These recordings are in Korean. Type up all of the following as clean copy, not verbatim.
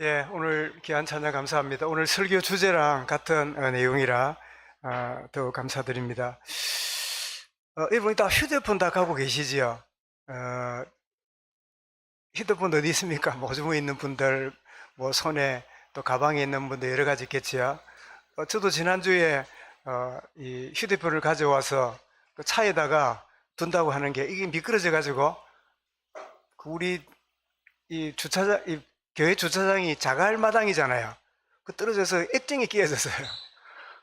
예, 오늘 귀한 찬양 감사합니다. 오늘 설교 주제랑 같은 내용이라 더욱 감사드립니다. 여러분 다 휴대폰 다 갖고 계시지요? 어, 휴대폰 어디 있습니까? 뭐 오줌에 있는 분들, 뭐 손에 또 가방에 있는 분들 여러 가지 있겠지요. 저도 지난주에 이 휴대폰을 가져와서 그 차에다가 둔다고 하는 게 이게 미끄러져 가지고 우리 이 주차장, 이 교회 주차장이 자갈 마당이잖아요. 그 떨어져서 액정이 끼어졌어요.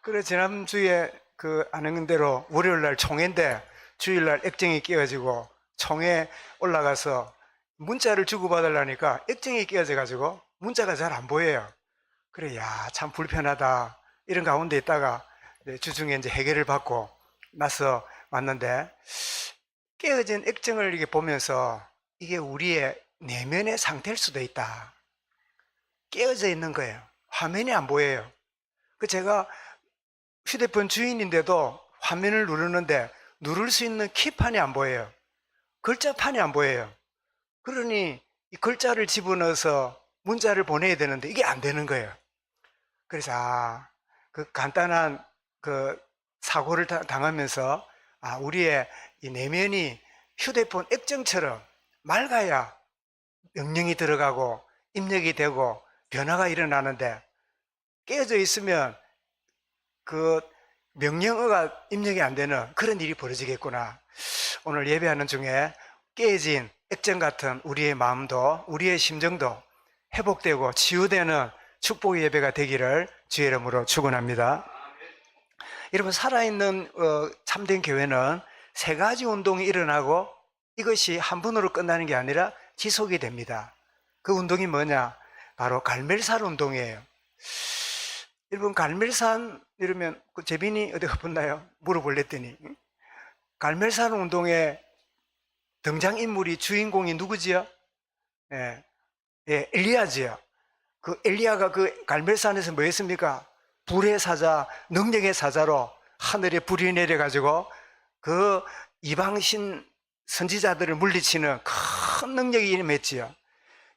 그래, 지난주에 그 아는 대로 월요일 날 총회인데 주일 날 액정이 끼어지고 총회 올라가서 문자를 주고받으려니까 액정이 끼어져가지고 문자가 잘 안 보여요. 그래, 야, 참 불편하다. 이런 가운데 있다가 주중에 이제 해결을 받고 나서 왔는데 깨어진 액정을 이렇게 보면서 이게 우리의 내면의 상태일 수도 있다. 깨어져 있는 거예요. 화면이 안 보여요. 그 제가 휴대폰 주인인데도 화면을 누르는데 누를 수 있는 키판이 안 보여요. 글자판이 안 보여요. 그러니 이 글자를 집어넣어서 문자를 보내야 되는데 이게 안 되는 거예요. 그래서 그 간단한 그 사고를 당하면서 우리의 이 내면이 휴대폰 액정처럼 맑아야 명령이 들어가고 입력이 되고 변화가 일어나는데 깨어져 있으면 그 명령어가 입력이 안 되는 그런 일이 벌어지겠구나. 오늘 예배하는 중에 깨어진 액정 같은 우리의 마음도 우리의 심정도 회복되고 치유되는 축복의 예배가 되기를 주의 이름으로 축원합니다. 여러분, 살아있는 참된 교회는 세 가지 운동이 일어나고 이것이 한 번으로 끝나는 게 아니라 지속이 됩니다. 그 운동이 뭐냐? 바로 갈멜산 운동이에요. 여러분, 갈멜산 이러면 그 재빈이 어디가 붙나요? 물어볼랬더니 갈멜산 운동의 등장인물이 주인공이 누구지요? 예, 엘리야지요. 그 엘리야가 그 갈멜산에서 뭐 했습니까? 불의 사자, 능력의 사자로 하늘에 불이 내려가지고 그 이방신 선지자들을 물리치는 큰 능력이 임했지요.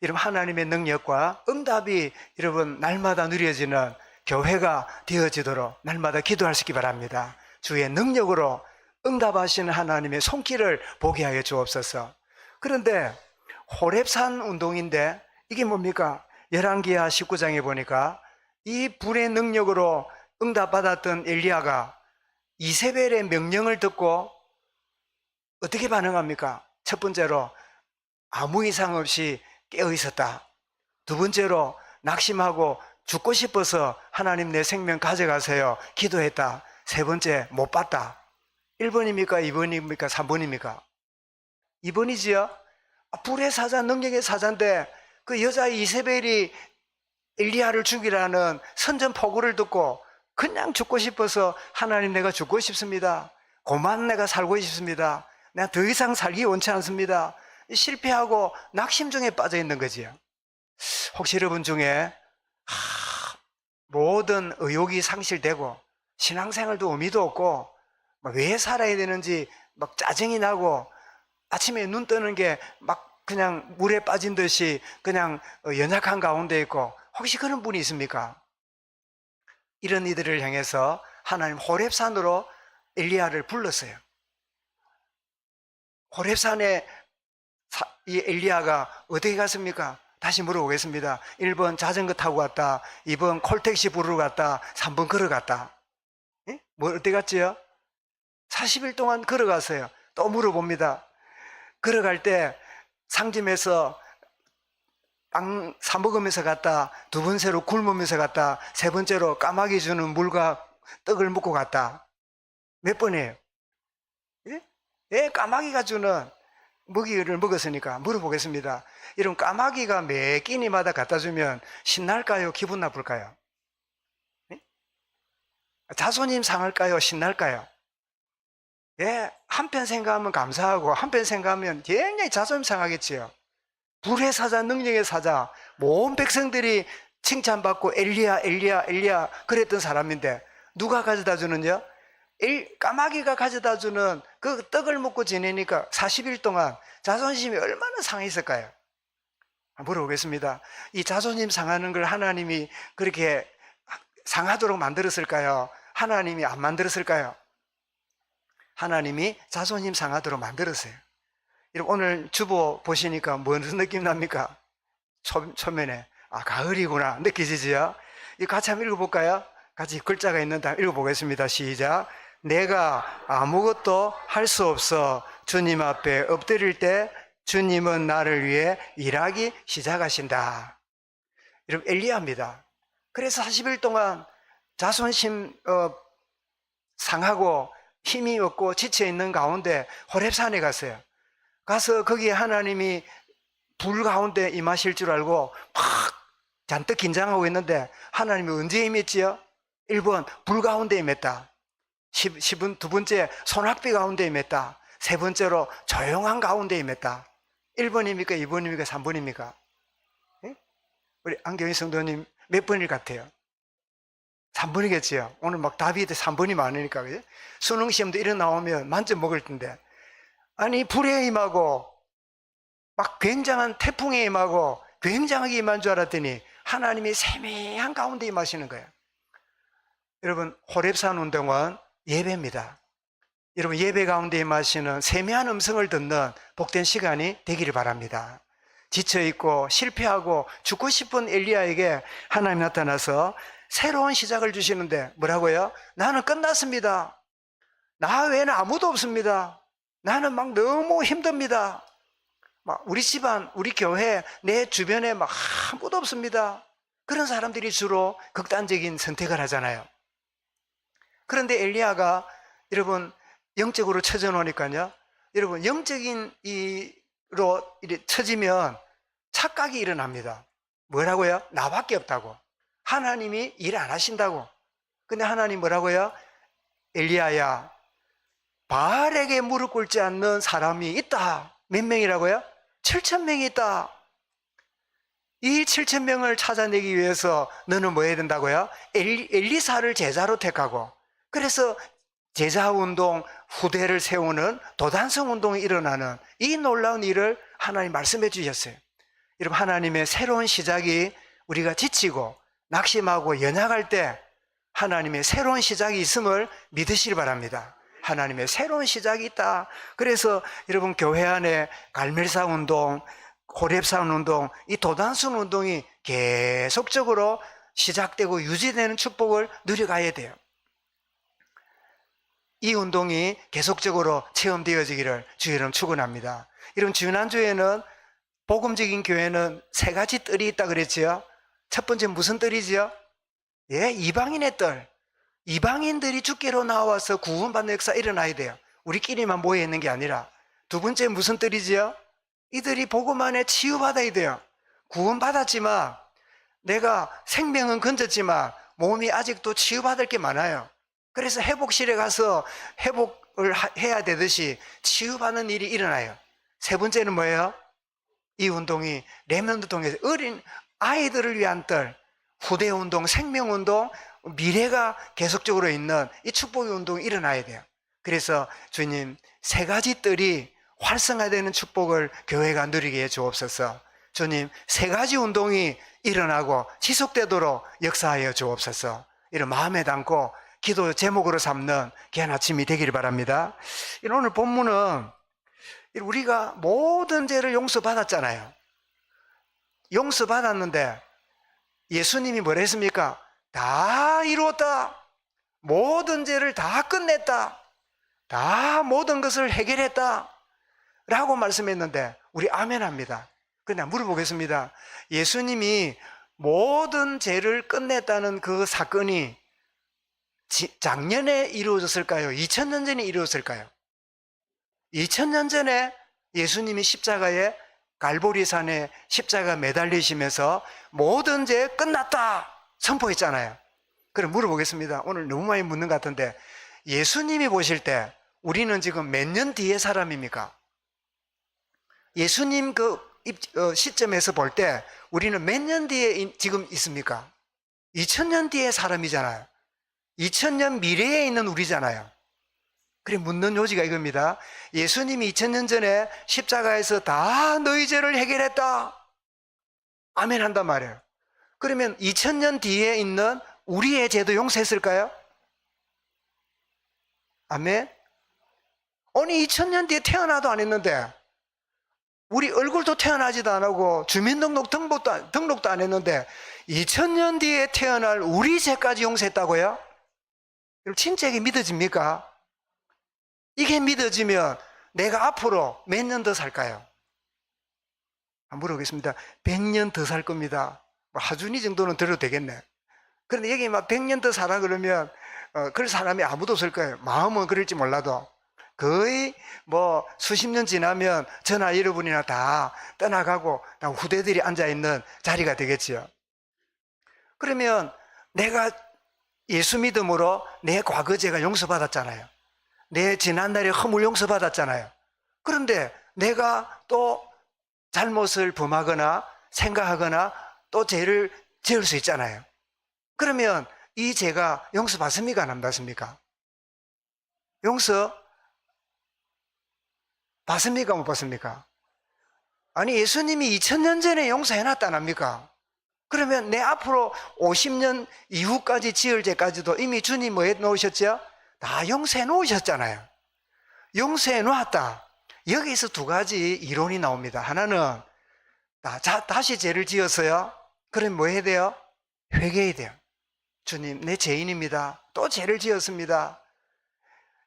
여러분, 하나님의 능력과 응답이 여러분 날마다 누려지는 교회가 되어지도록 날마다 기도할 수 있기 바랍니다. 주의 능력으로 응답하시는 하나님의 손길을 보게 하여 주옵소서. 그런데 호렙산 운동인데 이게 뭡니까? 열왕기하 19장에 보니까 이 불의 능력으로 응답받았던 엘리야가 이세벨의 명령을 듣고 어떻게 반응합니까? 첫 번째로 아무 이상 없이 깨어 있었다. 두 번째로 낙심하고 죽고 싶어서 하나님 내 생명 가져가세요 기도했다. 세 번째 못 봤다. 1번입니까? 2번입니까? 3번입니까? 2번이지요. 불의 사자, 능력의 사자인데 그 여자 이세벨이 엘리야를 죽이라는 선전포고를 듣고 그냥 죽고 싶어서 하나님 내가 죽고 싶습니다. 그만 내가 살고 싶습니다. 내가 더 이상 살기 원치 않습니다. 실패하고 낙심 중에 빠져 있는 거지요. 혹시 여러분 중에 모든 의욕이 상실되고 신앙생활도 의미도 없고 왜 살아야 되는지 막 짜증이 나고 아침에 눈 뜨는 게 막 그냥 물에 빠진 듯이 그냥 연약한 가운데 있고 혹시 그런 분이 있습니까? 이런 이들을 향해서 하나님 호렙산으로 엘리야를 불렀어요. 호렙산에 이 엘리야가 어떻게 갔습니까? 다시 물어보겠습니다. 1번 자전거 타고 갔다, 2번 콜택시 부르러 갔다, 3번 걸어갔다. 예? 뭐 어떻게 갔지요? 40일 동안 걸어갔어요. 또 물어봅니다. 걸어갈 때 상점에서 빵 사 먹으면서 갔다, 두 번째로 굶으면서 갔다, 세 번째로 까마귀 주는 물과 떡을 먹고 갔다. 몇 번이에요? 예? 까마귀가 주는 먹이를 먹었으니까 물어보겠습니다. 이런 까마귀가 매 끼니마다 갖다 주면 신날까요? 기분 나쁠까요? 예? 자존심 상할까요? 신날까요? 예, 한편 생각하면 감사하고 한편 생각하면 굉장히 자존심 상하겠지요. 불의 사자, 능력의 사자, 온 백성들이 칭찬받고 엘리야, 엘리야, 엘리야 그랬던 사람인데 누가 가져다 주느냐? 까마귀가 가져다 주는 그 떡을 먹고 지내니까 40일 동안 자존심이 얼마나 상했을까요? 물어보겠습니다. 이 자존심 상하는 걸 하나님이 그렇게 상하도록 만들었을까요? 하나님이 안 만들었을까요? 하나님이 자존심 상하도록 만들었어요. 오늘 주보 보시니까 무슨 느낌 납니까? 초면에 가을이구나 느끼시지요? 이거 같이 한번 읽어볼까요? 같이 글자가 있는데 읽어보겠습니다. 시작. 내가 아무것도 할 수 없어 주님 앞에 엎드릴 때 주님은 나를 위해 일하기 시작하신다. 여러분, 엘리야입니다. 그래서 40일 동안 자존심 상하고 힘이 없고 지쳐있는 가운데 호렙산에 갔어요. 가서 거기에 하나님이 불 가운데 임하실 줄 알고 막 잔뜩 긴장하고 있는데 하나님이 언제 임했지요? 1번 불 가운데 임했다. 10분 두 번째 소낙비 가운데 임했다. 세 번째로 조용한 가운데 임했다. 1번입니까? 2번입니까? 3번입니까? 예? 우리 안경희 성도님 몇 번일 같아요? 3번이겠지요. 오늘 막 답이 3번이 많으니까. 그죠? 수능 시험도 이래 나오면 만점 먹을 텐데. 아니, 불에 임하고 막 굉장한 태풍에 임하고 굉장하게 임한 줄 알았더니 하나님이 세미한 가운데 임하시는 거예요. 여러분, 호렙산 운동은 예배입니다. 여러분, 예배 가운데 임하시는 세미한 음성을 듣는 복된 시간이 되기를 바랍니다. 지쳐있고 실패하고 죽고 싶은 엘리야에게 하나님 나타나서 새로운 시작을 주시는데 뭐라고요? 나는 끝났습니다. 나 외에는 아무도 없습니다. 나는 막 너무 힘듭니다. 막 우리 집안, 우리 교회, 내 주변에 막 아무도 없습니다. 그런 사람들이 주로 극단적인 선택을 하잖아요. 그런데 엘리야가 여러분 영적으로 처져 놓으니까요. 여러분 영적인 이로 처지면 착각이 일어납니다. 뭐라고요? 나밖에 없다고. 하나님이 일 안 하신다고. 근데 하나님 뭐라고요? 엘리야야, 바알에게 무릎 꿇지 않는 사람이 있다. 몇 명이라고요? 7,000명이 있다. 이 7,000명을 찾아내기 위해서 너는 뭐 해야 된다고요? 엘리사를 제자로 택하고, 그래서 제자운동, 후대를 세우는 도단성 운동이 일어나는 이 놀라운 일을 하나님 말씀해 주셨어요. 여러분, 하나님의 새로운 시작이 우리가 지치고 낙심하고 연약할 때 하나님의 새로운 시작이 있음을 믿으시기 바랍니다. 하나님의 새로운 시작이 있다. 그래서 여러분, 교회 안에 갈멜산 운동, 호렙산 운동, 이 도단성 운동이 계속적으로 시작되고 유지되는 축복을 누려가야 돼요. 이 운동이 계속적으로 체험되어지기를 주의 이름 축원합니다. 여러분, 지난주에는 복음적인 교회는 세 가지 뜰이 있다 그랬지요. 첫 번째 무슨 뜰이지요? 예, 이방인의 뜰. 이방인들이 주께로 나와서 구원받는 역사 일어나야 돼요. 우리끼리만 모여 있는 게 아니라. 두 번째 무슨 뜰이지요? 이들이 복음 안에 치유받아야 돼요. 구원받았지만 내가 생명은 건졌지만 몸이 아직도 치유받을 게 많아요. 그래서 회복실에 가서 회복을 해야 되듯이 치유받는 일이 일어나요. 세 번째는 뭐예요? 이 운동이 렘넌트 통해서 어린 아이들을 위한 뜰, 후대운동, 생명운동, 미래가 계속적으로 있는 이 축복의 운동이 일어나야 돼요. 그래서 주님, 세 가지 뜰이 활성화되는 축복을 교회가 누리게 해 주옵소서. 주님, 세 가지 운동이 일어나고 지속되도록 역사하여 주옵소서. 이런 마음에 담고 기도 제목으로 삼는 귀한 아침이 되기를 바랍니다. 오늘 본문은 우리가 모든 죄를 용서받았잖아요. 용서받았는데 예수님이 뭐라 했습니까? 다 이루었다. 모든 죄를 다 끝냈다. 다 모든 것을 해결했다. 라고 말씀했는데 우리 아멘합니다. 그냥 물어보겠습니다. 예수님이 모든 죄를 끝냈다는 그 사건이 작년에 이루어졌을까요? 2000년 전에 이루어졌을까요? 2000년 전에 예수님이 십자가에 갈보리산에 십자가 매달리시면서 모든 죄 끝났다 선포했잖아요. 그럼 물어보겠습니다. 오늘 너무 많이 묻는 것 같은데 예수님이 보실 때 우리는 지금 몇 년 뒤의 사람입니까? 예수님 그 시점에서 볼 때 우리는 몇 년 뒤에 지금 있습니까? 2000년 뒤의 사람이잖아요. 2000년 미래에 있는 우리잖아요. 그래 묻는 요지가 이겁니다. 예수님이 2000년 전에 십자가에서 다 너희 죄를 해결했다. 아멘 한단 말이에요. 그러면 2000년 뒤에 있는 우리의 죄도 용서했을까요? 아멘. 아니 2000년 뒤에 태어나도 안 했는데, 우리 얼굴도 태어나지도 안 하고 주민등록 등록도 안 했는데 2000년 뒤에 태어날 우리 죄까지 용서했다고요? 진짜 이게 믿어집니까? 이게 믿어지면 내가 앞으로 몇 년 더 살까요? 물어보겠습니다. 100년 더 살 겁니다. 하준이 정도는 들어도 되겠네. 그런데 여기 막 100년 더 살아 그러면 그럴 사람이 아무도 없을 거예요. 마음은 그럴지 몰라도. 거의 뭐 수십 년 지나면 저나 여러분이나 다 떠나가고 후대들이 앉아있는 자리가 되겠지요. 그러면 내가 예수 믿음으로 내 과거 죄가 용서받았잖아요. 내 지난날의 허물 용서받았잖아요. 그런데 내가 또 잘못을 범하거나 생각하거나 또 죄를 지을 수 있잖아요. 그러면 이 죄가 용서받습니까? 안 받습니까? 용서 받습니까? 못 받습니까? 아니 예수님이 2000년 전에 용서해놨다 안 합니까? 그러면 내 앞으로 50년 이후까지 지을 죄까지도 이미 주님 뭐 해놓으셨죠? 다 용서해 놓으셨잖아요. 용서해 놓았다. 여기서 두 가지 이론이 나옵니다. 하나는 다시 죄를 지었어요. 그럼 뭐 해야 돼요? 회개해야 돼요. 주님 내 죄인입니다. 또 죄를 지었습니다.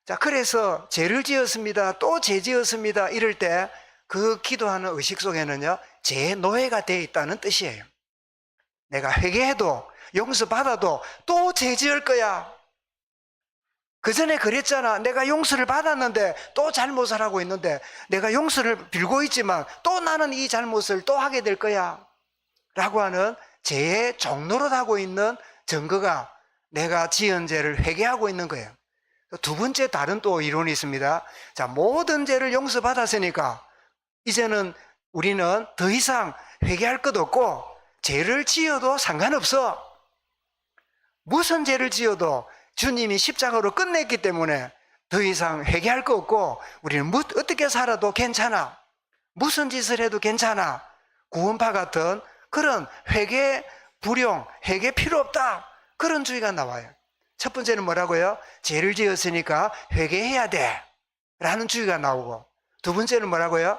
자, 그래서 죄를 지었습니다. 또 죄 지었습니다. 이럴 때 그 기도하는 의식 속에는요, 죄의 노예가 되어 있다는 뜻이에요. 내가 회개해도 용서받아도 또 죄 지을 거야. 그 전에 그랬잖아. 내가 용서를 받았는데 또 잘못을 하고 있는데, 내가 용서를 빌고 있지만 또 나는 이 잘못을 또 하게 될 거야 라고 하는 죄의 종노릇 하고 있는 증거가 내가 지은 죄를 회개하고 있는 거예요. 두 번째 다른 또 이론이 있습니다. 자, 모든 죄를 용서받았으니까 이제는 우리는 더 이상 회개할 것 없고 죄를 지어도 상관없어. 무슨 죄를 지어도 주님이 십자가로 끝냈기 때문에 더 이상 회개할 거 없고 우리는 어떻게 살아도 괜찮아. 무슨 짓을 해도 괜찮아. 구원파 같은 그런 회개 불용, 회개 필요 없다. 그런 주의가 나와요. 첫 번째는 뭐라고요? 죄를 지었으니까 회개해야 돼 라는 주의가 나오고, 두 번째는 뭐라고요?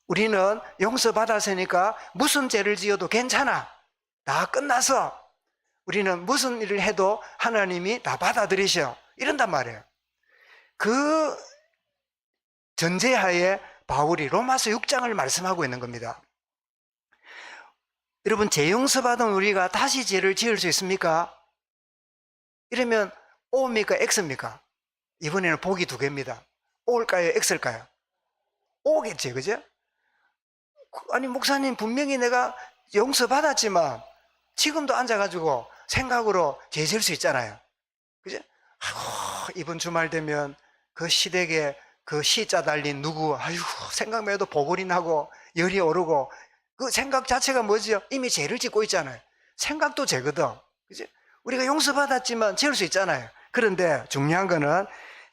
우리는 용서받았으니까 무슨 죄를 지어도 괜찮아. 다 끝나서 우리는 무슨 일을 해도 하나님이 다 받아들이셔. 이런단 말이에요. 그 전제하에 바울이 로마서 6장을 말씀하고 있는 겁니다. 여러분, 죄 용서받은 우리가 다시 죄를 지을 수 있습니까? 이러면 O입니까? X입니까? 이번에는 보기 두 개입니다. O일까요? X일까요? O겠지, 그죠? 아니 목사님, 분명히 내가 용서받았지만 지금도 앉아가지고 생각으로 죄 지을 수 있잖아요. 그죠? 이번 주말 되면 그 시댁에 그 시자 달린 누구, 생각만 해도 보골이 나고 열이 오르고, 그 생각 자체가 뭐지요? 이미 죄를 짓고 있잖아요. 생각도 죄거든. 그죠? 우리가 용서받았지만 지을 수 있잖아요. 그런데 중요한 거는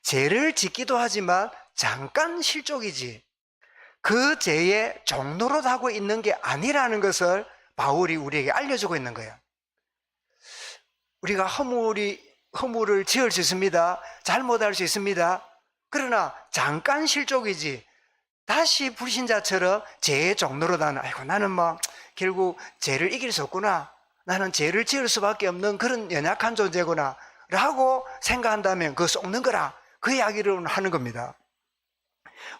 죄를 짓기도 하지만 잠깐 실족이지 그 죄의 종노릇 하고 있는 게 아니라는 것을 바울이 우리에게 알려주고 있는 거예요. 우리가 허물을 지을 수 있습니다. 잘못할 수 있습니다. 그러나 잠깐 실족이지 다시 불신자처럼 죄의 종노릇 하는, 아이고 나는 뭐 결국 죄를 이길 수 없구나, 나는 죄를 지을 수밖에 없는 그런 연약한 존재구나 라고 생각한다면 그거 속는 거라, 그 이야기를 하는 겁니다.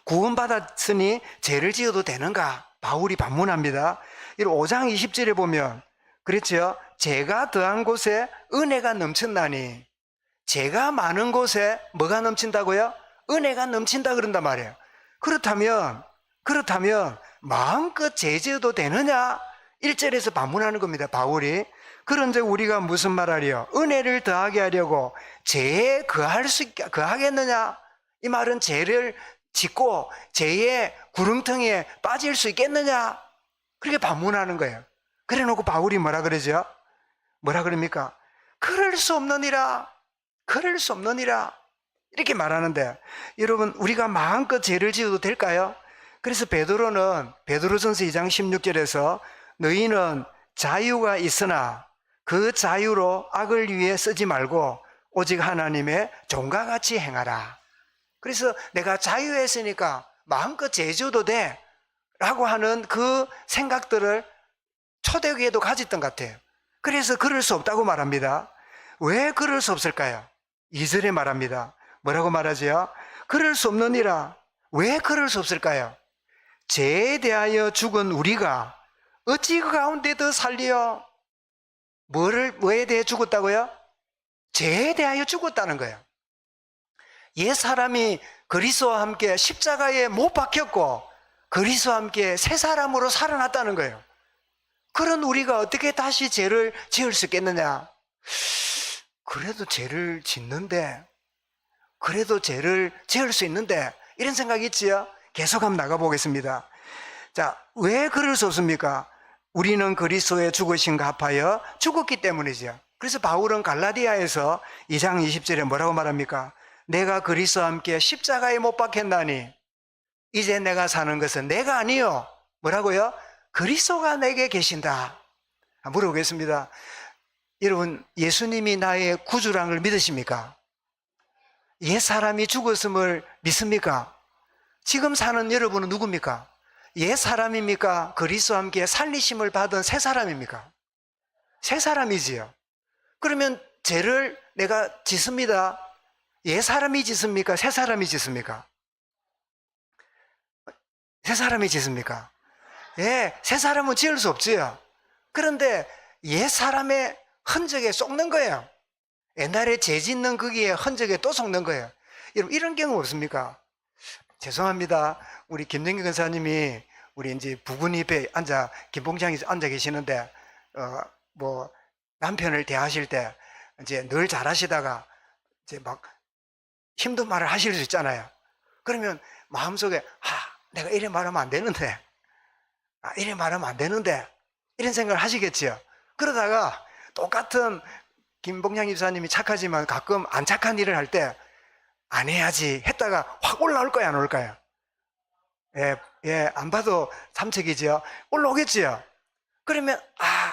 구원받았으니 죄를 지어도 되는가? 바울이 반문합니다. 5장 20절에 보면 그렇죠. 죄가 더한 곳에 은혜가 넘친다니. 죄가 많은 곳에 뭐가 넘친다고요? 은혜가 넘친다 그런단 말이에요. 그렇다면 마음껏 죄 지어도 되느냐? 1절에서 반문하는 겁니다. 바울이. 그런즉 우리가 무슨 말하리요? 은혜를 더하게 하려고 죄에 거하겠느냐? 이 말은 죄를 짓고 죄의 구렁텅이에 빠질 수 있겠느냐? 그렇게 반문하는 거예요. 그래 놓고 바울이 뭐라 그러죠? 뭐라 그럽니까? 그럴 수 없느니라. 이렇게 말하는데, 여러분, 우리가 마음껏 죄를 지어도 될까요? 그래서 베드로전서 2장 16절에서 너희는 자유가 있으나 그 자유로 악을 위해 쓰지 말고 오직 하나님의 종과 같이 행하라. 그래서 내가 자유했으니까 마음껏 제줘도 돼 라고 하는 그 생각들을 초대교회도 가졌던 것 같아요. 그래서 그럴 수 없다고 말합니다. 왜 그럴 수 없을까요? 2절에 말합니다. 뭐라고 말하지요? 그럴 수 없느니라. 왜 그럴 수 없을까요? 죄에 대하여 죽은 우리가 어찌 그 가운데 더 살리어? 뭐에 대해 죽었다고요? 죄에 대하여 죽었다는 거예요. 옛 사람이 그리스도와 함께 십자가에 못 박혔고 그리스도와 함께 새 사람으로 살아났다는 거예요. 그런 우리가 어떻게 다시 죄를 지을 수 있겠느냐? 그래도 죄를 짓는데, 그래도 죄를 지을 수 있는데, 이런 생각이 있지요? 계속 한번 나가보겠습니다. 자, 왜 그럴 수 없습니까? 우리는 그리스도의 죽으심과 합하여 죽었기 때문이죠. 그래서 바울은 갈라디아에서 2장 20절에 뭐라고 말합니까? 내가 그리스도와 함께 십자가에 못 박혔나니 이제 내가 사는 것은 내가 아니요. 뭐라고요? 그리스도가 내게 계신다. 물어보겠습니다. 여러분, 예수님이 나의 구주라는 걸 믿으십니까? 옛 사람이 죽었음을 믿습니까? 지금 사는 여러분은 누굽니까? 옛 사람입니까? 그리스도와 함께 살리심을 받은 새 사람입니까? 새 사람이지요. 그러면 죄를 내가 짓습니다. 옛 사람이 짓습니까? 새 사람이 짓습니까? 새 사람이 짓습니까? 예, 새 사람은 지을 수 없지요. 그런데 옛 사람의 흔적에 속는 거예요. 옛날에 죄 짓는 거기에 흔적에 또 속는 거예요. 여러분, 이런 경우 없습니까? 죄송합니다. 우리 김정기 권사님이 우리 이제 부군 입에 김봉장에 앉아 계시는데, 남편을 대하실 때 이제 늘 잘하시다가 이제 막 힘든 말을 하실 수 있잖아요. 그러면 마음속에, 내가 이래 말하면 안 되는데, 이래 말하면 안 되는데, 이런 생각을 하시겠지요. 그러다가 똑같은 김봉양 집사님이 착하지만 가끔 안 착한 일을 할 때 안 해야지 했다가 확 올라올 거야, 안 올까요? 안 봐도 삼척이지요. 올라오겠지요. 그러면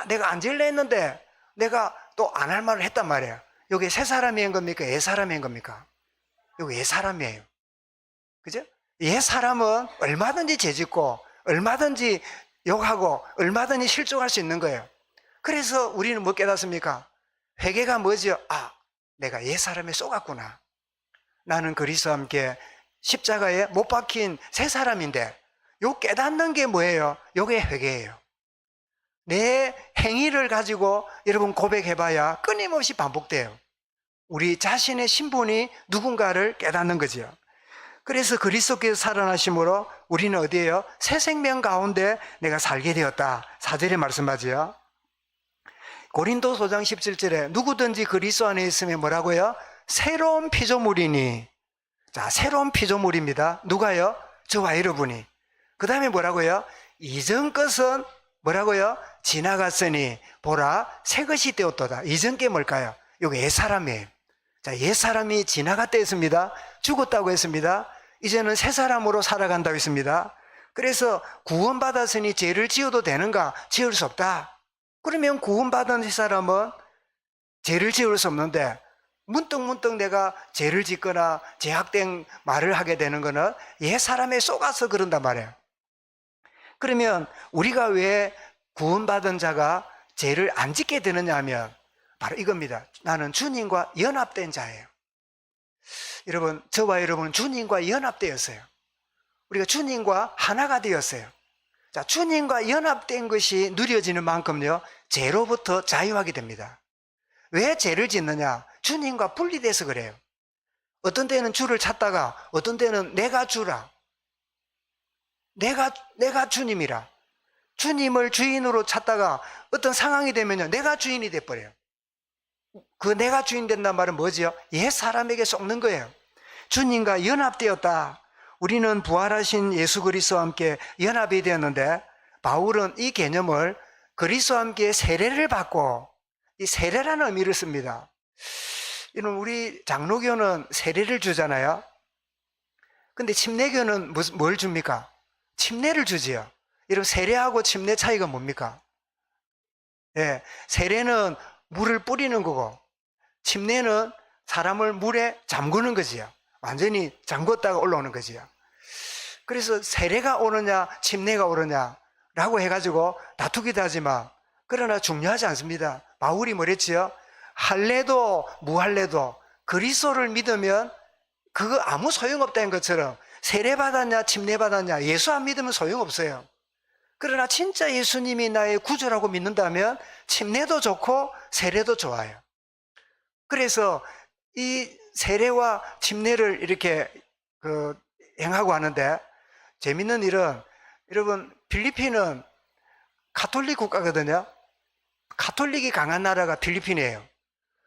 내가 안 질려 했는데 내가 또 안 할 말을 했단 말이에요. 여기 새 사람이 한 겁니까? 옛 사람이 한 겁니까? 여기 옛 사람이에요. 그죠? 옛 사람은 얼마든지 죄짓고 얼마든지 욕하고 얼마든지 실족할 수 있는 거예요. 그래서 우리는 뭐 깨닫습니까? 회개가 뭐죠? 내가 옛 사람에 쏘갔구나. 나는 그리스도와 함께 십자가에 못 박힌 새 사람인데, 요 깨닫는 게 뭐예요? 요게 회개예요. 내 행위를 가지고 여러분 고백해봐야 끊임없이 반복돼요. 우리 자신의 신분이 누군가를 깨닫는 거죠. 그래서 그리스도께서 살아나심으로 우리는 어디에요? 새 생명 가운데 내가 살게 되었다. 4절에 말씀하지요. 고린도서 5장 17절에 누구든지 그리스도 안에 있으면 뭐라고요? 새로운 피조물이니. 자, 새로운 피조물입니다. 누가요? 저와 여러분이. 그 다음에 뭐라고요? 이전 것은 뭐라고요? 지나갔으니 보라 새 것이 되었도다. 이전 게 뭘까요? 이게 옛사람이에요. 자, 옛사람이 지나갔다 했습니다. 죽었다고 했습니다. 이제는 새 사람으로 살아간다고 했습니다. 그래서 구원받았으니 죄를 지어도 되는가? 지을 수 없다. 그러면 구원받은 새 사람은 죄를 지을 수 없는데 문득문득 내가 죄를 짓거나 죄악된 말을 하게 되는 것은 옛 사람에 속아서 그런단 말이에요. 그러면 우리가 왜 구원받은 자가 죄를 안 짓게 되느냐 하면 바로 이겁니다. 나는 주님과 연합된 자예요. 여러분, 저와 여러분은 주님과 연합되었어요. 우리가 주님과 하나가 되었어요. 자, 주님과 연합된 것이 누려지는 만큼요, 죄로부터 자유하게 됩니다. 왜 죄를 짓느냐? 주님과 분리돼서 그래요. 어떤 때는 주를 찾다가 어떤 때는 내가 주라. 내가 주님이라. 주님을 주인으로 찾다가 어떤 상황이 되면요, 내가 주인이 돼버려요. 그 내가 주인 된다는 말은 뭐지요? 옛 사람에게 속는 거예요. 주님과 연합되었다. 우리는 부활하신 예수 그리스도와 함께 연합이 되었는데, 바울은 이 개념을 그리스도와 함께 세례를 받고, 이 세례라는 의미를 씁니다. 이런 우리 장로교는 세례를 주잖아요. 근데 침례교는 뭘 줍니까? 침례를 주지요. 여러분, 세례하고 침례 차이가 뭡니까? 예, 세례는 물을 뿌리는 거고 침례는 사람을 물에 잠그는 거지요. 완전히 잠궜다가 올라오는 거지요. 그래서 세례가 오느냐 침례가 오느냐라고 해가지고 다투기도 하지만 그러나 중요하지 않습니다. 바울이 뭐랬지요? 할례도 무할례도 그리스도를 믿으면 그거 아무 소용없다는 것처럼 세례 받았냐 침례 받았냐 예수 안 믿으면 소용없어요. 그러나 진짜 예수님이 나의 구주라고 믿는다면 침례도 좋고 세례도 좋아요. 그래서 이 세례와 침례를 이렇게 행하고 하는데 재밌는 일은 여러분 필리핀은 가톨릭 국가거든요. 가톨릭이 강한 나라가 필리핀이에요.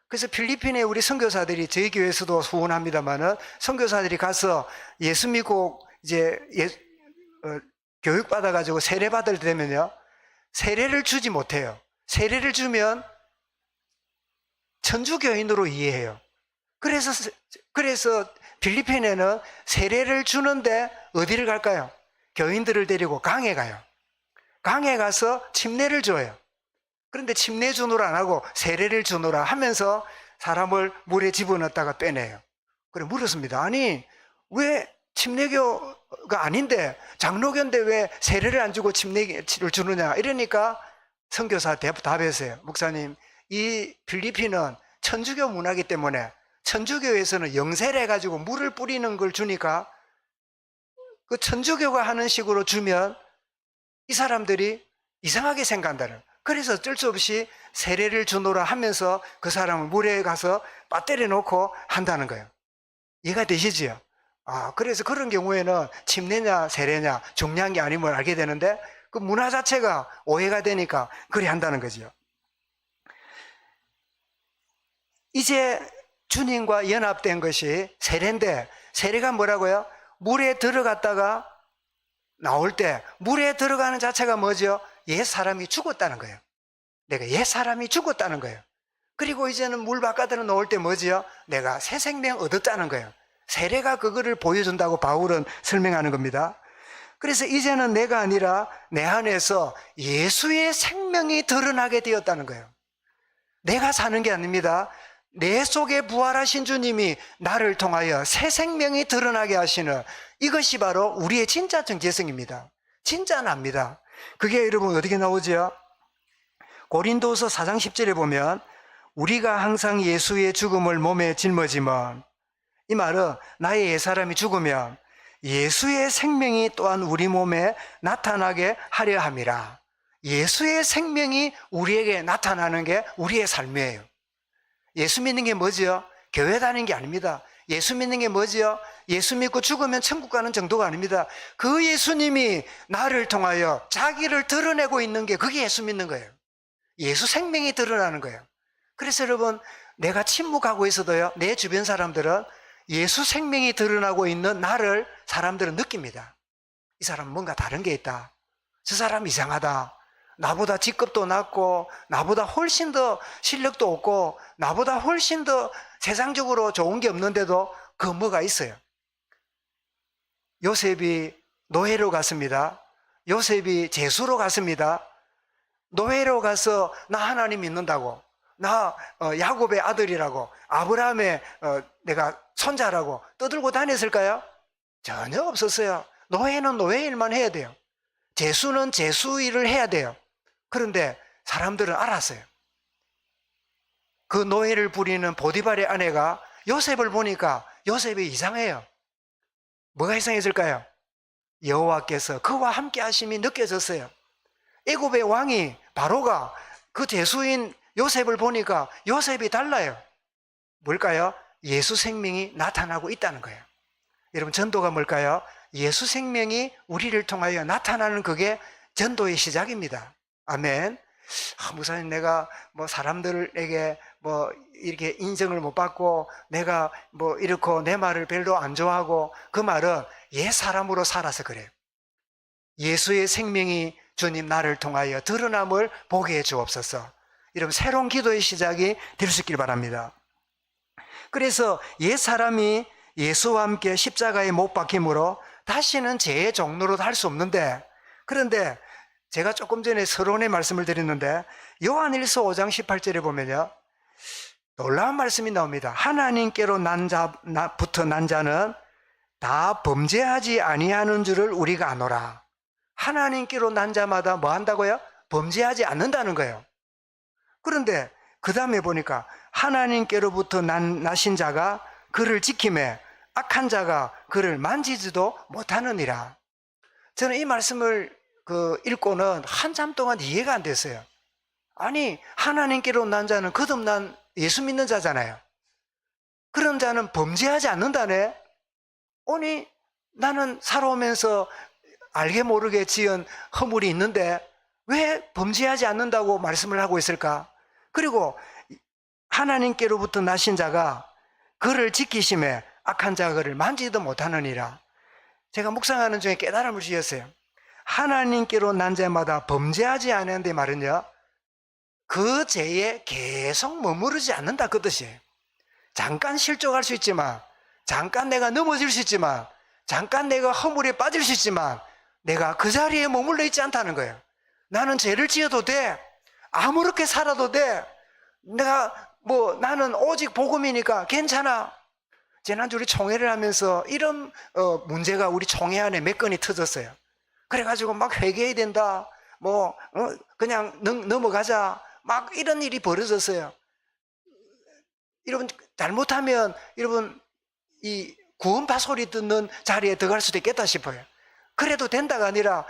그래서 필리핀에 우리 선교사들이 저희 교회에서도 후원합니다만은 선교사들이 가서 예수 믿고 이제 교육 받아가지고 세례 받을 때 되면요 세례를 주지 못해요. 세례를 주면 천주교인으로 이해해요. 그래서 필리핀에는 세례를 주는데 어디를 갈까요? 교인들을 데리고 강에 가요. 강에 가서 침례를 줘요. 그런데 침례 주노라 안 하고 세례를 주노라 하면서 사람을 물에 집어넣었다가 빼내요. 그래 물었습니다. 아니 왜 침례교가 아닌데 장로교인데 왜 세례를 안 주고 침례를 주느냐 이러니까 선교사 답했어요. 목사님 이 필리핀은 천주교 문화이기 때문에 천주교에서는 영세례 해가지고 물을 뿌리는 걸 주니까 그 천주교가 하는 식으로 주면 이 사람들이 이상하게 생각한다는. 그래서 어쩔 수 없이 세례를 주노라 하면서 그 사람을 물에 가서 빠뜨려 놓고 한다는 거예요. 이해가 되시지요? 그래서 그런 경우에는 침례냐 세례냐 중요한 게 아님을 알게 되는데 그 문화 자체가 오해가 되니까 그리 한다는 거죠. 이제 주님과 연합된 것이 세례인데 세례가 뭐라고요? 물에 들어갔다가 나올 때 물에 들어가는 자체가 뭐죠? 옛 사람이 죽었다는 거예요. 내가 옛 사람이 죽었다는 거예요. 그리고 이제는 물 바깥으로 나올 때 뭐지요? 내가 새 생명 얻었다는 거예요. 세례가 그거를 보여준다고 바울은 설명하는 겁니다. 그래서 이제는 내가 아니라 내 안에서 예수의 생명이 드러나게 되었다는 거예요. 내가 사는 게 아닙니다. 내 속에 부활하신 주님이 나를 통하여 새 생명이 드러나게 하시는 이것이 바로 우리의 진짜 정체성입니다. 진짜 납니다. 그게 여러분 어떻게 나오죠? 고린도서 4장 10절에 보면 우리가 항상 예수의 죽음을 몸에 짊어지면 이 말은 나의 옛사람이 죽으면 예수의 생명이 또한 우리 몸에 나타나게 하려 함이라. 예수의 생명이 우리에게 나타나는 게 우리의 삶이에요. 예수 믿는 게 뭐지요? 교회 다니는 게 아닙니다. 예수 믿는 게 뭐지요? 예수 믿고 죽으면 천국 가는 정도가 아닙니다. 그 예수님이 나를 통하여 자기를 드러내고 있는 게 그게 예수 믿는 거예요. 예수 생명이 드러나는 거예요. 그래서 여러분 내가 침묵하고 있어도요 내 주변 사람들은 예수 생명이 드러나고 있는 나를 사람들은 느낍니다. 이 사람은 뭔가 다른 게 있다. 저 사람 이상하다. 나보다 직급도 낮고 나보다 훨씬 더 실력도 없고 나보다 훨씬 더 세상적으로 좋은 게 없는데도 그 뭐가 있어요. 요셉이 노예로 갔습니다. 요셉이 제수로 갔습니다. 노예로 가서 나 하나님 믿는다고, 나 야곱의 아들이라고, 아브라함의 내가 손자라고 떠들고 다녔을까요? 전혀 없었어요. 노예는 노예 일만 해야 돼요. 제수는 제수 일을 해야 돼요. 그런데 사람들은 알았어요. 그 노예를 부리는 보디발의 아내가 요셉을 보니까 요셉이 이상해요. 뭐가 이상했을까요? 여호와께서 그와 함께 하심이 느껴졌어요. 애굽의 왕이 바로가 그 제수인 요셉을 보니까 요셉이 달라요. 뭘까요? 예수 생명이 나타나고 있다는 거예요. 여러분 전도가 뭘까요? 예수 생명이 우리를 통하여 나타나는 그게 전도의 시작입니다. 아멘. 목사님 내가 뭐 사람들에게 뭐 이렇게 인정을 못 받고 내가 뭐 이렇고 내 말을 별로 안 좋아하고 그 말은 옛 사람으로 살아서 그래요. 예수의 생명이 주님 나를 통하여 드러남을 보게 해 주옵소서. 여러분 새로운 기도의 시작이 될 수 있길 바랍니다. 그래서 옛 사람이 예수와 함께 십자가에 못 박힘으로 다시는 죄의 종로로 할 수 없는데, 그런데 제가 조금 전에 서론에 말씀을 드렸는데 요한일서 5장 18절에 보면요, 놀라운 말씀이 나옵니다. 하나님께로 부터 난 자는 다 범죄하지 아니하는 줄을 우리가 아노라. 하나님께로 난 자마다 뭐 한다고요? 범죄하지 않는다는 거예요. 그런데 그 다음에 보니까 하나님께로부터 나신 자가 그를 지킴에 악한 자가 그를 만지지도 못하느니라. 저는 이 말씀을 읽고는 한참 동안 이해가 안 됐어요. 아니, 하나님께로 난 자는 거듭난 예수 믿는 자잖아요. 그런 자는 범죄하지 않는다네. 아니, 나는 살아오면서 알게 모르게 지은 허물이 있는데 왜 범죄하지 않는다고 말씀을 하고 있을까? 그리고 하나님께로부터 나신 자가 그를 지키심에 악한 자가 그를 만지지도 못하느니라. 제가 묵상하는 중에 깨달음을 주셨어요. 하나님께로 난 자마다 범죄하지 않는데 말은요, 그 죄에 계속 머무르지 않는다 그 뜻이에요. 잠깐 실족할 수 있지만, 잠깐 내가 넘어질 수 있지만, 잠깐 내가 허물에 빠질 수 있지만 내가 그 자리에 머물러 있지 않다는 거예요. 나는 죄를 지어도 돼, 아무렇게 살아도 돼, 나는 오직 복음이니까 괜찮아. 지난주 우리 총회를 하면서 이런 문제가 우리 총회 안에 몇 건이 터졌어요. 그래가지고 막 회개해야 된다, 그냥 넘어가자, 막 이런 일이 벌어졌어요. 여러분, 잘못하면 여러분 이 구원파 소리 듣는 자리에 들어갈 수도 있겠다 싶어요. 그래도 된다가 아니라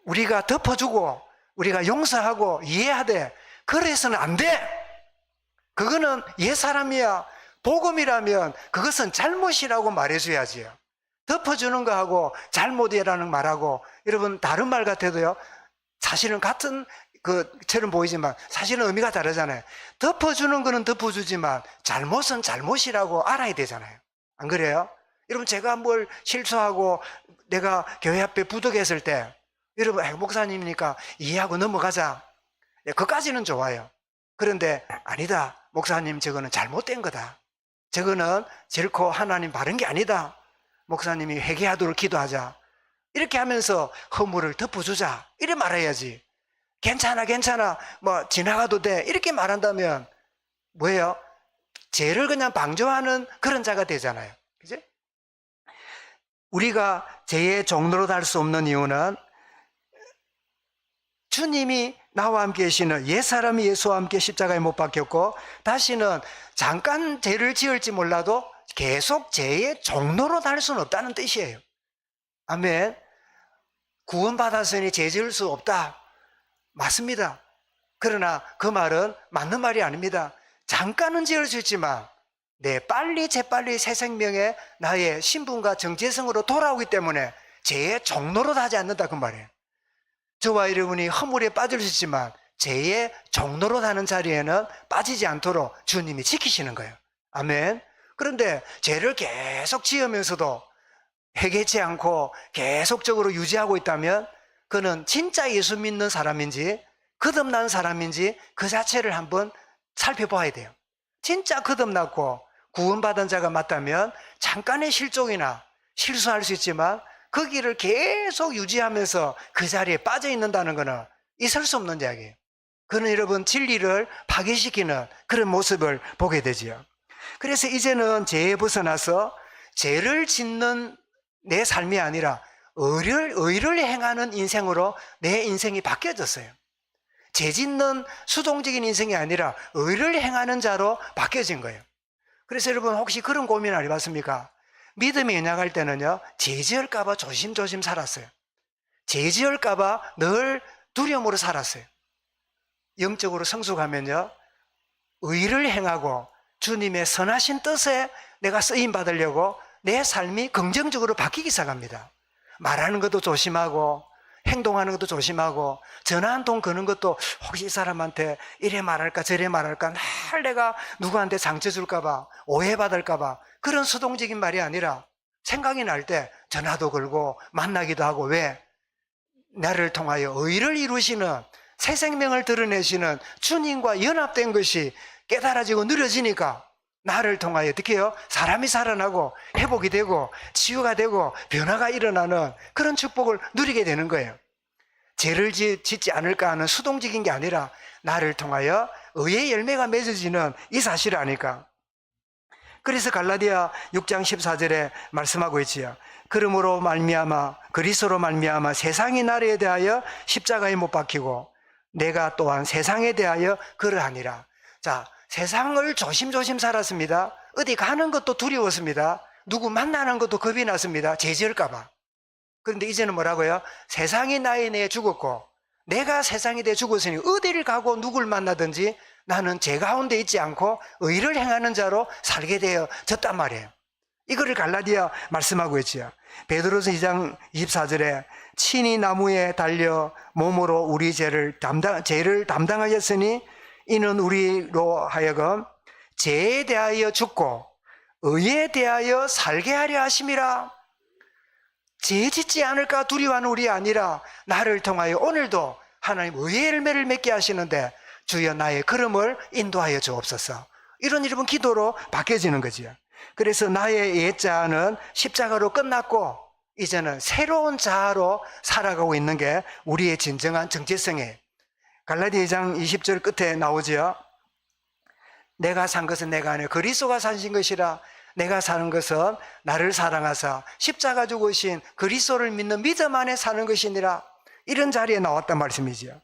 우리가 덮어주고 우리가 용서하고 이해하되 그래서는 안 돼. 그거는 옛사람이야. 복음이라면 그것은 잘못이라고 말해줘야지요. 덮어주는 거하고 잘못이라는 말하고, 여러분 다른 말 같아도요, 사실은 같은 처럼 보이지만 사실은 의미가 다르잖아요. 덮어주는 거는 덮어주지만 잘못은 잘못이라고 알아야 되잖아요. 안 그래요? 여러분, 제가 뭘 실수하고 내가 교회 앞에 부득했을 때 여러분, 목사님이니까 이해하고 넘어가자, 그까지는 좋아요. 그런데 아니다, 목사님 저거는 잘못된 거다, 저거는 결코 하나님 바른 게 아니다, 목사님이 회개하도록 기도하자, 이렇게 하면서 허물을 덮어주자 이래 말해야지. 괜찮아 지나가도 돼 이렇게 말한다면 뭐예요? 죄를 그냥 방조하는 그런 자가 되잖아요. 그죠? 우리가 죄의 종로로 달 수 없는 이유는 주님이 나와 함께 계시는 옛사람이 예수와 함께 십자가에 못 박혔고, 다시는 잠깐 죄를 지을지 몰라도 계속 죄의 종로로 달 수는 없다는 뜻이에요. 아멘. 구원받았으니 죄 지을 수 없다, 맞습니다. 그러나 그 말은 맞는 말이 아닙니다. 잠깐은 지을 수 있지만 재빨리 새 생명의 나의 신분과 정체성으로 돌아오기 때문에 죄의 종로로 하지 않는다 그 말이에요. 저와 여러분이 허물에 빠질 수 있지만 죄의 종로로 하는 자리에는 빠지지 않도록 주님이 지키시는 거예요. 아멘. 그런데 죄를 계속 지으면서도 회개치 않고 계속적으로 유지하고 있다면 그는 진짜 예수 믿는 사람인지 거듭난 사람인지 그 자체를 한번 살펴봐야 돼요. 진짜 거듭났고 구원받은 자가 맞다면 잠깐의 실족이나 실수할 수 있지만 그 길을 계속 유지하면서 그 자리에 빠져 있는다는 것은 있을 수 없는 이야기예요. 그는 여러분 진리를 파괴시키는 그런 모습을 보게 되지요. 그래서 이제는 죄에 벗어나서 죄를 짓는 내 삶이 아니라 의를 행하는 인생으로 내 인생이 바뀌어졌어요. 죄 짓는 수동적인 인생이 아니라 의를 행하는 자로 바뀌어진 거예요. 그래서 여러분, 혹시 그런 고민 안 해봤습니까? 믿음이 연약할 때는요, 죄 지을까봐 조심조심 살았어요. 죄 지을까봐 늘 두려움으로 살았어요. 영적으로 성숙하면요, 의를 행하고 주님의 선하신 뜻에 내가 쓰임 받으려고 내 삶이 긍정적으로 바뀌기 시작합니다. 말하는 것도 조심하고 행동하는 것도 조심하고 전화 한 통 거는 것도 혹시 이 사람한테 이래 말할까 저래 말할까, 날 내가 누구한테 상처 줄까봐 오해받을까봐 그런 수동적인 말이 아니라 생각이 날 때 전화도 걸고 만나기도 하고, 왜? 나를 통하여 의를 이루시는 새 생명을 드러내시는 주님과 연합된 것이 깨달아지고 누려지니까 나를 통하여 어떻게 해요? 사람이 살아나고 회복이 되고 치유가 되고 변화가 일어나는 그런 축복을 누리게 되는 거예요. 죄를 짓지 않을까 하는 수동적인 게 아니라 나를 통하여 의의 열매가 맺어지는 이 사실을 아니까. 그래서 갈라디아 6장 14절에 말씀하고 있지요. 그러므로 말미암아 그리스도로 말미암아 세상이 나에 대하여 십자가에 못 박히고 내가 또한 세상에 대하여 그러하니라. 자, 세상을 조심조심 살았습니다. 어디 가는 것도 두려웠습니다. 누구 만나는 것도 겁이 났습니다. 죄 지을까 봐. 그런데 이제는 뭐라고요? 세상이 나에 대해 죽었고 내가 세상에 대해 죽었으니 어디를 가고 누굴 만나든지 나는 죄 가운데 있지 않고 의를 행하는 자로 살게 되어졌단 말이에요. 이거를 갈라디아 말씀하고 있지요. 베드로서 2장 24절에 친히 나무에 달려 몸으로 우리 죄를 담당하셨으니 이는 우리로 하여금 죄에 대하여 죽고 의에 대하여 살게 하려 하심이라. 죄 짓지 않을까 두려워하는 우리 아니라 나를 통하여 오늘도 하나님 의의 열매를 맺게 하시는데 주여 나의 걸음을 인도하여 주옵소서. 이런 여러분 기도로 바뀌어지는 거지요. 그래서 나의 옛자는 십자가로 끝났고 이제는 새로운 자아로 살아가고 있는 게 우리의 진정한 정체성이에요. 갈라디아 2장 20절 끝에 나오지요. 내가 산 것은 내가 아니라 그리스도가 사신 것이라. 내가 사는 것은 나를 사랑하사 십자가 죽으신 그리스도를 믿는 믿음 안에 사는 것이니라. 이런 자리에 나왔단 말씀이지요.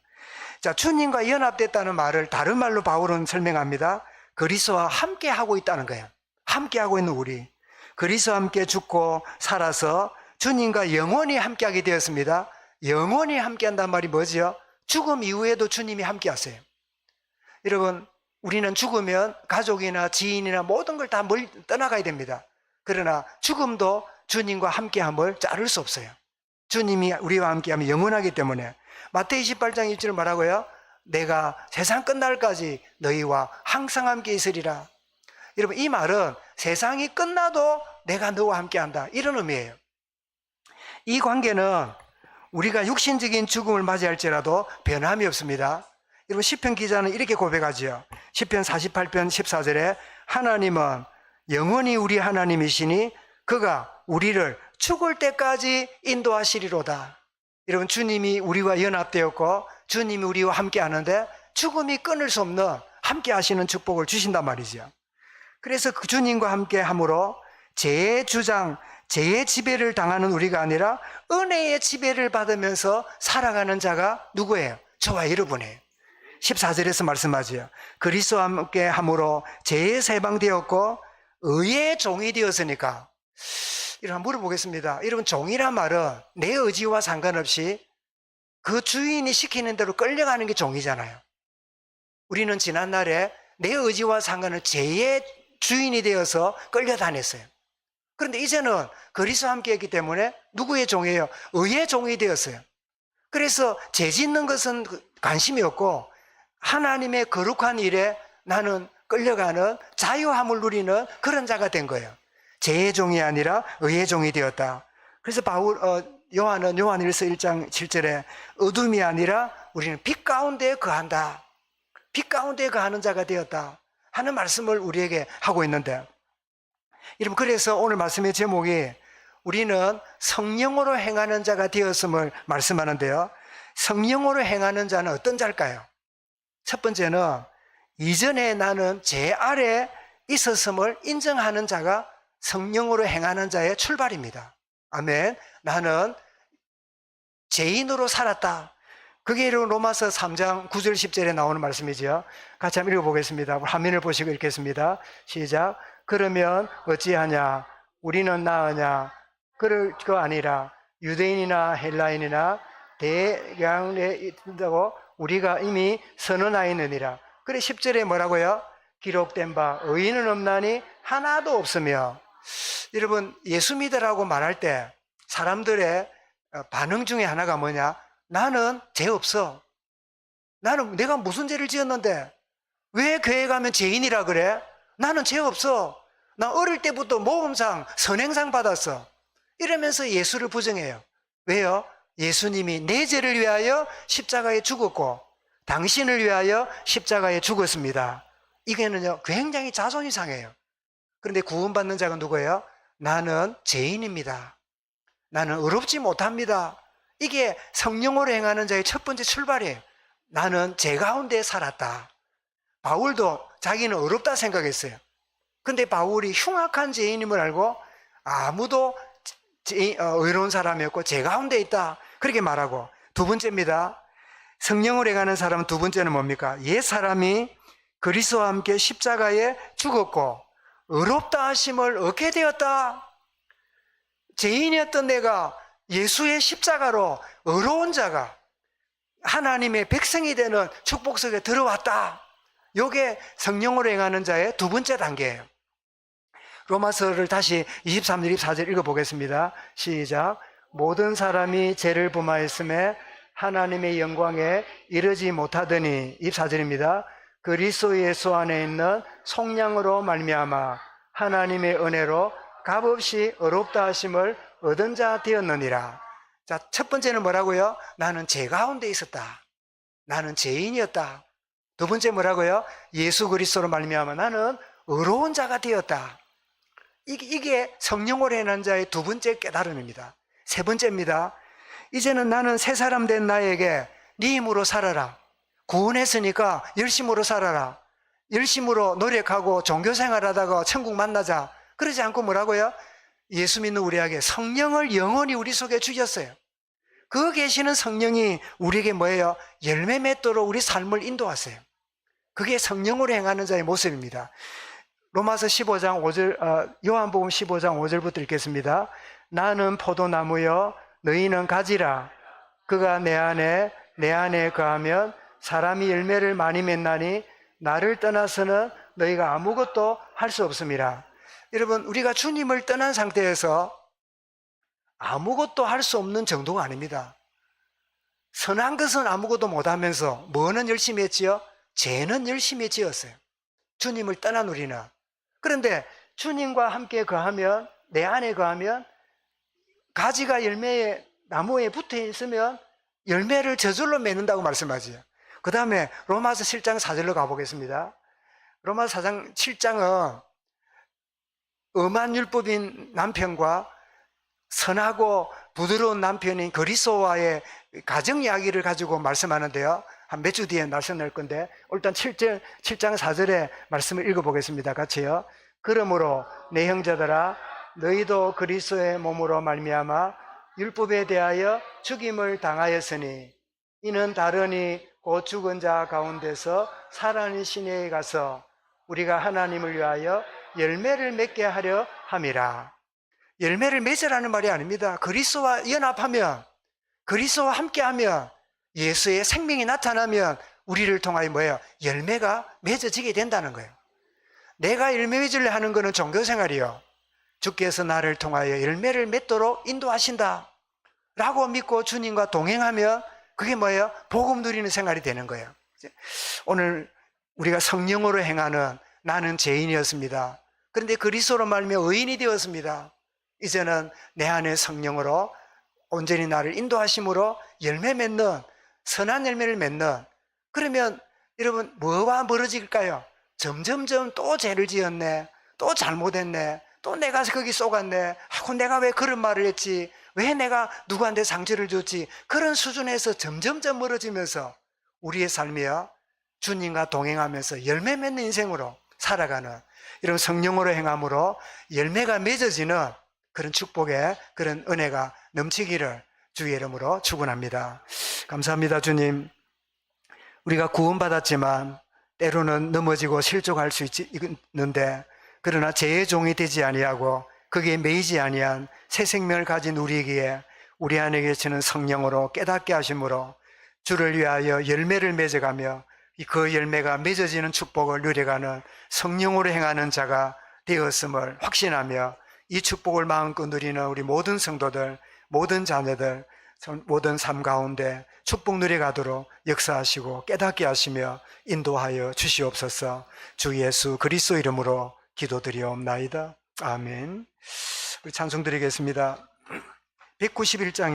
자, 주님과 연합됐다는 말을 다른 말로 바울은 설명합니다. 그리스도와 함께 하고 있다는 거예요. 함께 하고 있는 우리. 그리스도와 함께 죽고 살아서 주님과 영원히 함께 하게 되었습니다. 영원히 함께 한단 말이 뭐지요? 죽음 이후에도 주님이 함께 하세요. 여러분, 우리는 죽으면 가족이나 지인이나 모든 걸 다 떠나가야 됩니다. 그러나 죽음도 주님과 함께함을 자를 수 없어요. 주님이 우리와 함께하면 영원하기 때문에. 마태복음 28장 1절 뭐라고요? 내가 세상 끝날까지 너희와 항상 함께 있으리라. 여러분, 이 말은 세상이 끝나도 내가 너와 함께한다, 이런 의미예요. 이 관계는 우리가 육신적인 죽음을 맞이할지라도 변함이 없습니다. 여러분, 시편 기자는 이렇게 고백하지요. 시편 48편 14절에 하나님은 영원히 우리 하나님이시니 그가 우리를 죽을 때까지 인도하시리로다. 여러분, 주님이 우리와 연합되었고 주님이 우리와 함께 하는데 죽음이 끊을 수 없는 함께 하시는 축복을 주신단 말이죠. 그래서 그 주님과 함께 함으로 죄의 주장, 죄의 지배를 당하는 우리가 아니라 은혜의 지배를 받으면서 살아가는 자가 누구예요? 저와 여러분이에요. 14절에서 말씀하지요. 그리스도와 함께 함으로 죄에 해방되었고 의의 종이 되었으니까. 이런 물어보겠습니다. 여러분, 종이란 말은 내 의지와 상관없이 그 주인이 시키는 대로 끌려가는 게 종이잖아요. 우리는 지난날에 내 의지와 상관없이 죄의 주인이 되어서 끌려다녔어요. 그런데 이제는 그리스도와 함께 했기 때문에 누구의 종이에요? 의의 종이 되었어요. 그래서 죄 짓는 것은 관심이 없고 하나님의 거룩한 일에 나는 끌려가는 자유함을 누리는 그런 자가 된 거예요. 죄의 종이 아니라 의의 종이 되었다. 그래서 요한은 요한일서 1장 7절에 어둠이 아니라 우리는 빛 가운데 거한다. 빛 가운데 거하는 자가 되었다 하는 말씀을 우리에게 하고 있는데, 여러분, 그래서 오늘 말씀의 제목이 우리는 성령으로 행하는 자가 되었음을 말씀하는데요. 성령으로 행하는 자는 어떤 자일까요? 첫 번째는 이전에 나는 죄 아래 있었음을 인정하는 자가 성령으로 행하는 자의 출발입니다. 아멘. 나는 죄인으로 살았다. 그게 로마서 3장 9절 10절에 나오는 말씀이죠. 같이 한번 읽어보겠습니다. 화면을 보시고 읽겠습니다. 시작. 그러면 어찌하냐? 우리는 나으냐? 그럴 거 아니라 유대인이나 헬라인이나 대양에 있다고 우리가 이미 선언하였느니라. 그래 10절에 뭐라고요? 기록된 바 의인은 없나니 하나도 없으며. 여러분, 예수 믿으라고 말할 때 사람들의 반응 중에 하나가 뭐냐? 나는 죄 없어. 나는 내가 무슨 죄를 지었는데 왜 교회 가면 죄인이라 그래? 나는 죄 없어. 나 어릴 때부터 모범상 선행상 받았어. 이러면서 예수를 부정해요. 왜요? 예수님이 내 죄를 위하여 십자가에 죽었고 당신을 위하여 십자가에 죽었습니다. 이게는요 굉장히 자존이 상해요. 그런데 구원받는 자가 누구예요? 나는 죄인입니다. 나는 의롭지 못합니다. 이게 성령으로 행하는 자의 첫 번째 출발이에요. 나는 제 가운데 살았다. 바울도 자기는 어렵다 생각했어요. 근데 바울이 흉악한 죄인임을 알고 아무도 의로운 사람이었고 제 가운데 있다. 그렇게 말하고, 두 번째입니다. 성령으로 행하는 사람은 두 번째는 뭡니까? 옛 사람이 그리스도와 함께 십자가에 죽었고 의롭다 하심을 얻게 되었다. 죄인이었던 내가 예수의 십자가로 의로운 자가 하나님의 백성이 되는 축복 속에 들어왔다. 이게 성령으로 행하는 자의 두 번째 단계예요. 로마서를 다시 23절, 24절 읽어보겠습니다. 시작. 모든 사람이 죄를 범하였음에 하나님의 영광에 이르지 못하더니, 24절입니다. 그리스도 예수 안에 있는 속량으로 말미암아 하나님의 은혜로 값없이 의롭다 하심을 얻은 자 되었느니라. 자, 첫 번째는 뭐라고요? 나는 죄 가운데 있었다. 나는 죄인이었다. 두 번째 뭐라고요? 예수 그리스도로 말미암아 나는 의로운 자가 되었다. 이게 성령으로 행하는 자의 두 번째 깨달음입니다. 세 번째입니다. 이제는 나는 새 사람 된 나에게 네 힘으로 살아라. 구원했으니까 열심으로 살아라. 열심으로 노력하고 종교생활하다가 천국 만나자. 그러지 않고 뭐라고요? 예수 믿는 우리에게 성령을 영원히 우리 속에 주셨어요. 그 계시는 성령이 우리에게 뭐예요? 열매 맺도록 우리 삶을 인도하세요. 그게 성령으로 행하는 자의 모습입니다. 로마서 15장 5절, 요한복음 15장 5절부터 읽겠습니다. 나는 포도나무여 너희는 가지라. 그가 내 안에 거하면 사람이 열매를 많이 맺나니 나를 떠나서는 너희가 아무것도 할 수 없음이라. 여러분, 우리가 주님을 떠난 상태에서 아무것도 할 수 없는 정도가 아닙니다. 선한 것은 아무것도 못하면서 뭐는 열심히 했지요? 죄는 열심히 지었어요. 주님을 떠난 우리는. 그런데 주님과 함께 거하면, 내 안에 거하면, 가지가 열매에 나무에 붙어 있으면 열매를 저절로 맺는다고 말씀하지요. 그 다음에 로마서 7장 4절로 가보겠습니다. 로마서 4장 7장은 엄한 율법인 남편과 선하고 부드러운 남편인 그리스도와의 가정 이야기를 가지고 말씀하는데요. 한 몇 주 뒤에 말씀 낼 건데, 일단 7장 4절의 말씀을 읽어보겠습니다. 같이요. 그러므로 내 형제들아, 너희도 그리스도의 몸으로 말미암아 율법에 대하여 죽임을 당하였으니 이는 다르니 곧 죽은 자 가운데서 살아있는 신에게 가서 우리가 하나님을 위하여 열매를 맺게 하려 함이라. 열매를 맺으라는 말이 아닙니다. 그리스도와 연합하면, 그리스도와 함께하면, 예수의 생명이 나타나면 우리를 통하여 뭐예요? 열매가 맺어지게 된다는 거예요. 내가 열매 맺으려 하는 것은 종교생활이요. 주께서 나를 통하여 열매를 맺도록 인도하신다 라고 믿고 주님과 동행하면 그게 뭐예요? 복음 누리는 생활이 되는 거예요. 오늘 우리가 성령으로 행하는, 나는 죄인이었습니다. 그런데 그리스도로 말미암아 의인이 되었습니다. 이제는 내 안에 성령으로 온전히 나를 인도하심으로 열매 맺는, 선한 열매를 맺는. 그러면 여러분, 뭐와 멀어질까요? 점점점 또 죄를 지었네, 또 잘못했네, 또 내가 거기 쏘갔네, 하고 내가 왜 그런 말을 했지, 왜 내가 누구한테 상처를 줬지, 그런 수준에서 점점점 멀어지면서 우리의 삶이요, 주님과 동행하면서 열매 맺는 인생으로 살아가는 이런 성령으로 행함으로 열매가 맺어지는 그런 축복의 그런 은혜가 넘치기를 주의 이름으로 축원합니다. 감사합니다. 주님, 우리가 구원받았지만 때로는 넘어지고 실족할 수 있는데, 그러나 죄의 종이 되지 아니하고 거기에 매이지 아니한 새 생명을 가진 우리에게 우리 안에 계시는 성령으로 깨닫게 하심으로 주를 위하여 열매를 맺어가며 그 열매가 맺어지는 축복을 누려가는 성령으로 행하는 자가 되었음을 확신하며 이 축복을 마음껏 누리는 우리 모든 성도들, 모든 자녀들, 모든 삶 가운데 축복 누려가도록 역사하시고 깨닫게 하시며 인도하여 주시옵소서. 주 예수 그리스도 이름으로 기도드리옵나이다. 아멘. 우리 찬송 드리겠습니다. 191장